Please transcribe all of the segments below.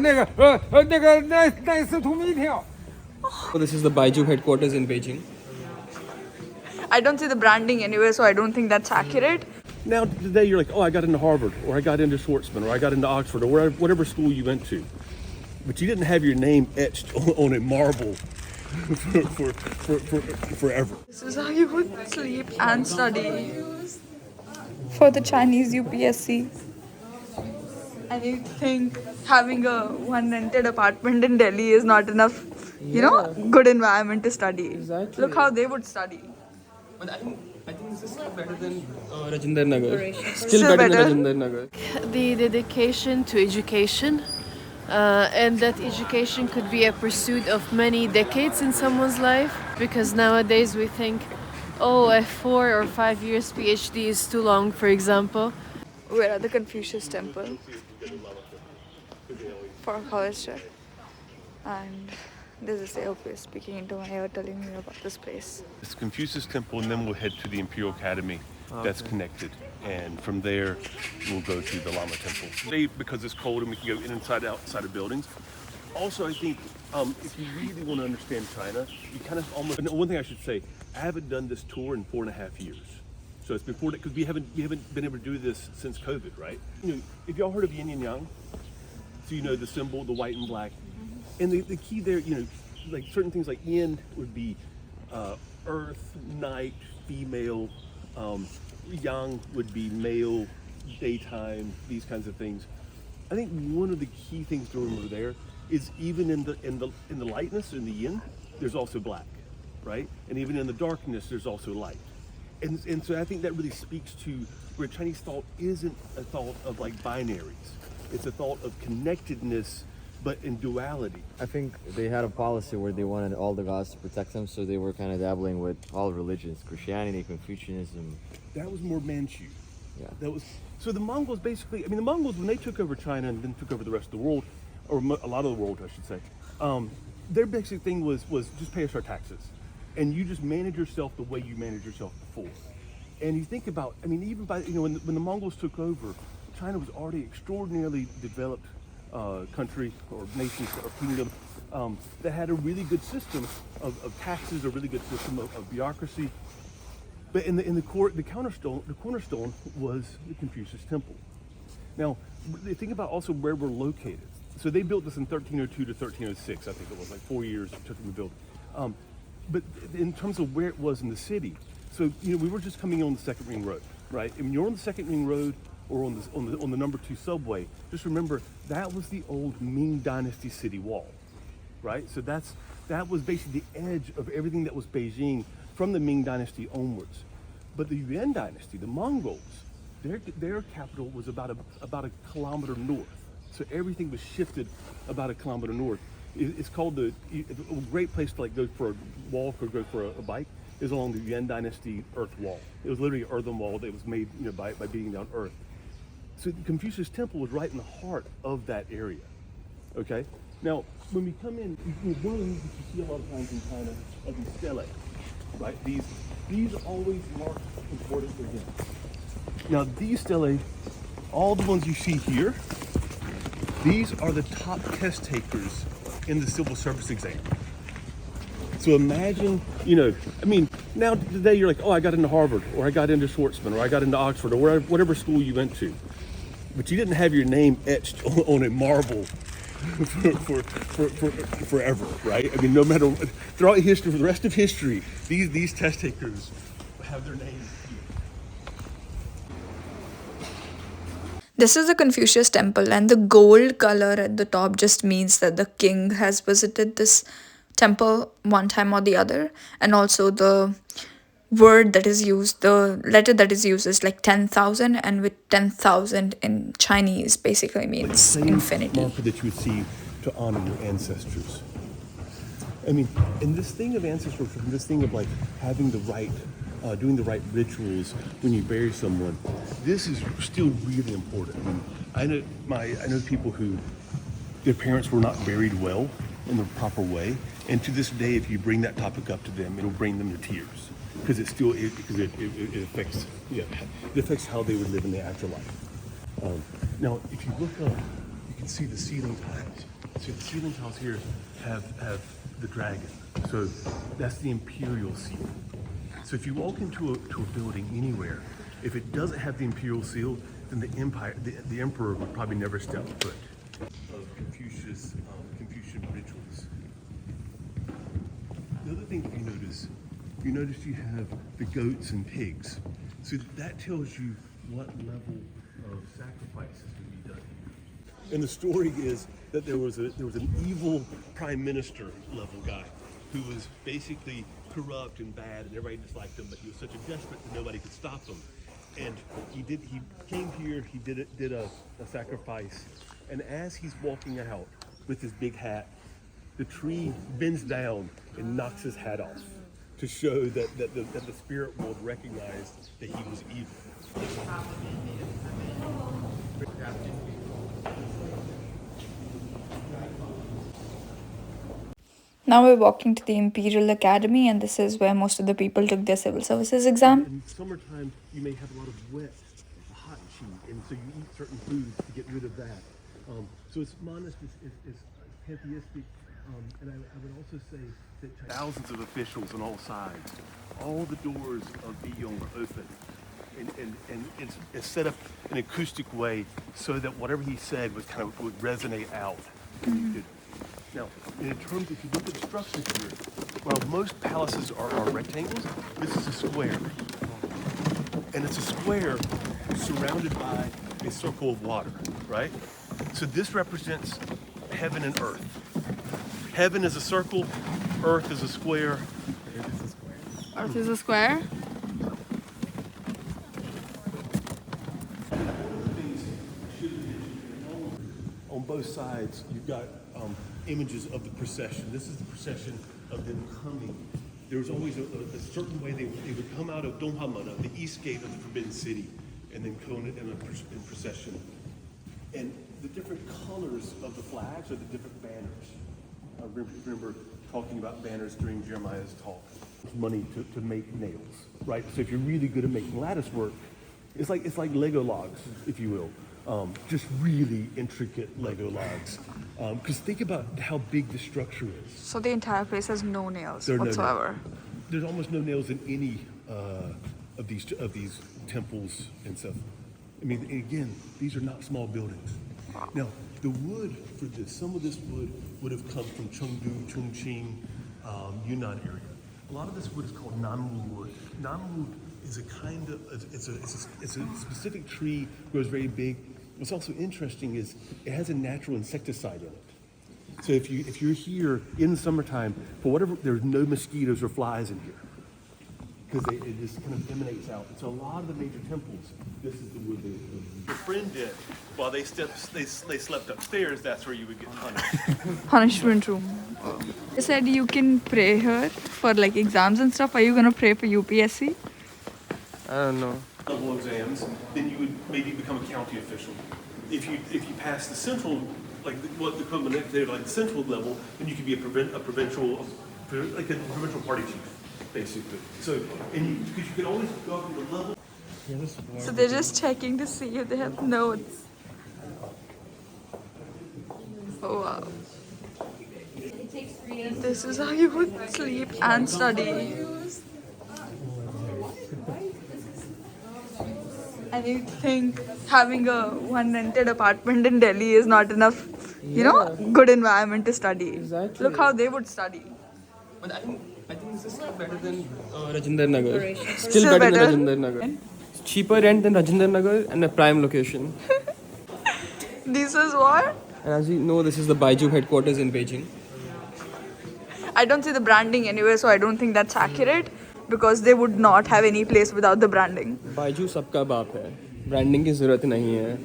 nice to meet you. So this is the Baiju headquarters in Beijing. I don't see the branding anywhere, so I don't think that's accurate. Now today you're like, oh, I got into Harvard, or I got into Schwartzman, or I got into Oxford, or whatever school you went to, but you didn't have your name etched on a marble for forever. This is how you would sleep and study for the Chinese UPSC. And you think having a one rented apartment in Delhi is not enough, good environment to study. Exactly. Look how they would study. But I think this is still better than Rajinder Nagar. Still better. Than Rajinder Nagar. The dedication to education, and that education could be a pursuit of many decades in someone's life, because nowadays we think, oh, a 4 or 5 years PhD is too long, for example. We're at the Confucius Temple for a college trip, and this is Aopi speaking into my ear, telling me about this place. It's Confucius Temple, and then we'll head to the Imperial Academy that's connected. And from there, we'll go to the Lama Temple. Today, because it's cold and we can go in and outside of buildings. Also, I think if you really want to understand China, you kind of almost, one thing I should say, I haven't done this tour in 4.5 years. So it's before that, because we haven't been able to do this since COVID, right? If y'all heard of yin and yang, so the symbol, the white and black. And the key there, like certain things like yin would be earth, night, female, yang would be male, daytime, these kinds of things. I think one of the key things to remember there is even in the lightness, in the yin, there's also black, right? And even in the darkness, there's also light. And so I think that really speaks to where Chinese thought isn't a thought of like binaries. It's a thought of connectedness, but in duality. I think they had a policy where they wanted all the gods to protect them, so they were kind of dabbling with all religions, Christianity, Confucianism. That was more Manchu. Yeah. So the Mongols basically, the Mongols, when they took over China and then took over the rest of the world, or a lot of the world, I should say, their basic thing was just pay us our taxes. And you just manage yourself the way you managed yourself before. And you think about, even by, when the Mongols took over, China was already extraordinarily developed country or nation or kingdom that had a really good system of taxes, a really good system of bureaucracy. But the cornerstone was the Confucius Temple. Now, think about also where we're located. So they built this in 1302 to 1306, I think it was, like 4 years it took them to build. But in terms of where it was in the city, so we were just coming on the Second Ring Road, right? And when you're on the Second Ring Road or on the number 2 subway, just remember that was the old Ming Dynasty city wall, right? So that was basically the edge of everything that was Beijing from the Ming Dynasty onwards. But the Yuan Dynasty, the Mongols, their capital was about a kilometer north. So everything was shifted about a kilometer north. It's called a great place to go for a walk or go for a bike is along the Yuan Dynasty earth wall. It was literally an earthen wall that was made by beating down earth. So the Confucius Temple was right in the heart of that area. Okay? Now, when we come in, one of the things that you see a lot of times in China are these stelae, right? These always mark important events. Now, these stelae, all the ones you see here, these are the top test takers in the civil service exam. So imagine, now today you're like, oh, I got into Harvard, or I got into Schwartzman, or I got into Oxford, or whatever school you went to. But you didn't have your name etched on a marble for forever, right? No matter, throughout history, for the rest of history, these test takers have their names here. This is the Confucius Temple, and the gold color at the top just means that the king has visited this temple one time or the other. And also the word that is used, the letter that is used is like 10,000, and with 10,000 in Chinese basically means infinity. Marker that you would see to honor your ancestors. And this thing of ancestors, this thing of having the right, doing the right rituals when you bury someone, this is still really important. I know people who their parents were not buried well in the proper way, and to this day, if you bring that topic up to them, it'll bring them to tears because it affects how they would live in the afterlife. Now, if you look up, you can see the ceiling tiles. See the ceiling tiles here have the dragon. So that's the imperial seal. So if you walk into a building anywhere, if it doesn't have the imperial seal, then the emperor would probably never step foot. Of Confucian rituals. The other thing you notice you have the goats and pigs. So that tells you what level of sacrifice is going to be done here. And the story is that there was an evil prime minister level guy who was basically corrupt and bad, and everybody disliked him, but he was such a desperate that nobody could stop him. And he came here, he did a sacrifice, and as he's walking out with his big hat, the tree bends down and knocks his hat off to show that the spirit world recognized that he was evil. Now we're walking to the Imperial Academy, and this is where most of the people took their civil services exam. In summertime, you may have a lot of wet, hot cheese, and so you eat certain foods to get rid of that. So it's modest, it's pantheistic, and I would also say that thousands of officials on all sides, all the doors of Biyong are open, and it's set up in an acoustic way so that whatever he said would resonate out. Now, in terms, if you look at the structure here, while most palaces are rectangles, this is a square. And it's a square surrounded by a circle of water, right? So this represents heaven and earth. Heaven is a circle, earth is a square. Earth is a square? On both sides, you've got images of the procession. This is the procession of them coming. There was always a certain way they would come out of Donghamana, the east gate of the Forbidden City, and then go in procession. And the different colors of the flags are the different banners. I remember talking about banners during Jeremiah's talk. Money to make nails, right? So if you're really good at making lattice work, it's like Lego logs, if you will. Just really intricate Lego logs. Because think about how big the structure is. So the entire place has no nails There are no whatsoever. There's almost no nails in any of these temples and stuff. I mean, again, these are not small buildings. Now, the wood for this, some of this would have come from Chengdu, Chongqing, Yunnan area. A lot of this wood is called nanmu wood. Nanmu is it's a specific tree, grows very big. What's also interesting is it has a natural insecticide in it. So if you're here in the summertime, for whatever, there's no mosquitoes or flies in here because it just kind of emanates out. And so a lot of the major temples, this is the wood they use. Your friend did while they slept upstairs. That's where you would get punished. Punishment room. They said you can pray here for like exams and stuff. Are you gonna pray for UPSC? I don't know. Level exams, then you would maybe become a county official. If you pass the central, like what the equivalent there, like the central level, then you could be a provincial party chief, basically. So, and because you could always go up to the level. So they're just checking to see if they have notes. Oh wow. This is how you would sleep and study. And you think having one rented apartment in Delhi is not enough, good environment to study. Exactly. Look how they would study. But I think this is still better than Rajinder Nagar. Still better? Than Rajinder Nagar. It's cheaper rent than Rajinder Nagar and a prime location. This is what? And as you know, this is the Baiju headquarters in Beijing. I don't see the branding anywhere, so I don't think that's accurate because they would not have any place without the branding. Baiju सबका बाप है. Branding की जरूरत नहीं है.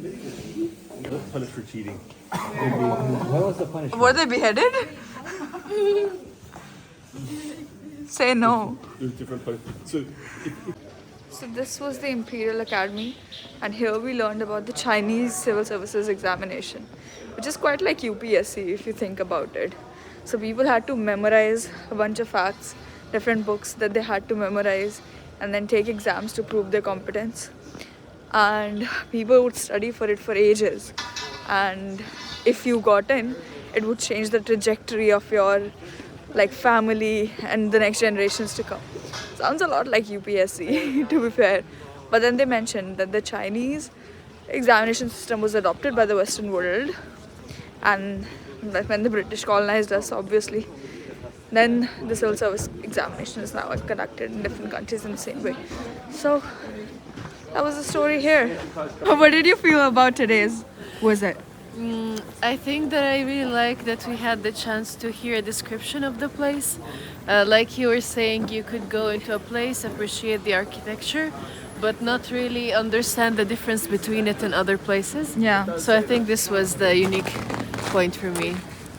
Punished for cheating. What was the punishment? Were they beheaded? Say no. There's different punishments. So this was the Imperial Academy, and here we learned about the Chinese Civil Services examination, which is quite like UPSC if you think about it. So people had to memorize a bunch of facts, different books that they had to memorize, and then take exams to prove their competence. And people would study for it for ages. and if you got in, it would change the trajectory of your like family and the next generations to come. Sounds a lot like UPSC to be fair. But then they mentioned that the Chinese examination system was adopted by the Western world, and like when the British colonized us, obviously, then the civil service examination is now conducted in different countries in the same way. So that was the story here. What did you feel about today's visit? I think that I really like that we had the chance to hear a description of the place. Like you were saying, you could go into a place, appreciate the architecture, but not really understand the difference between it and other places. Yeah. So I think this was the unique point for me.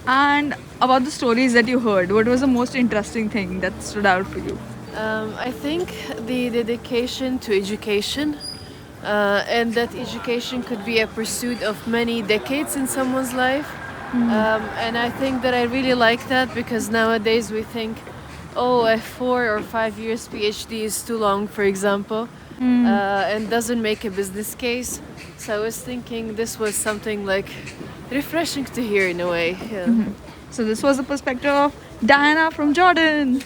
And about the stories that you heard, what was the most interesting thing that stood out for you? I think the dedication to education, and that education could be a pursuit of many decades in someone's life. And I think that I really like that, because nowadays we think, oh, a 4 or 5 years PhD is too long, for example, and doesn't make a business case. So I was thinking this was something like refreshing to hear in a way. Yeah. So this was the perspective of Diana from Jordan.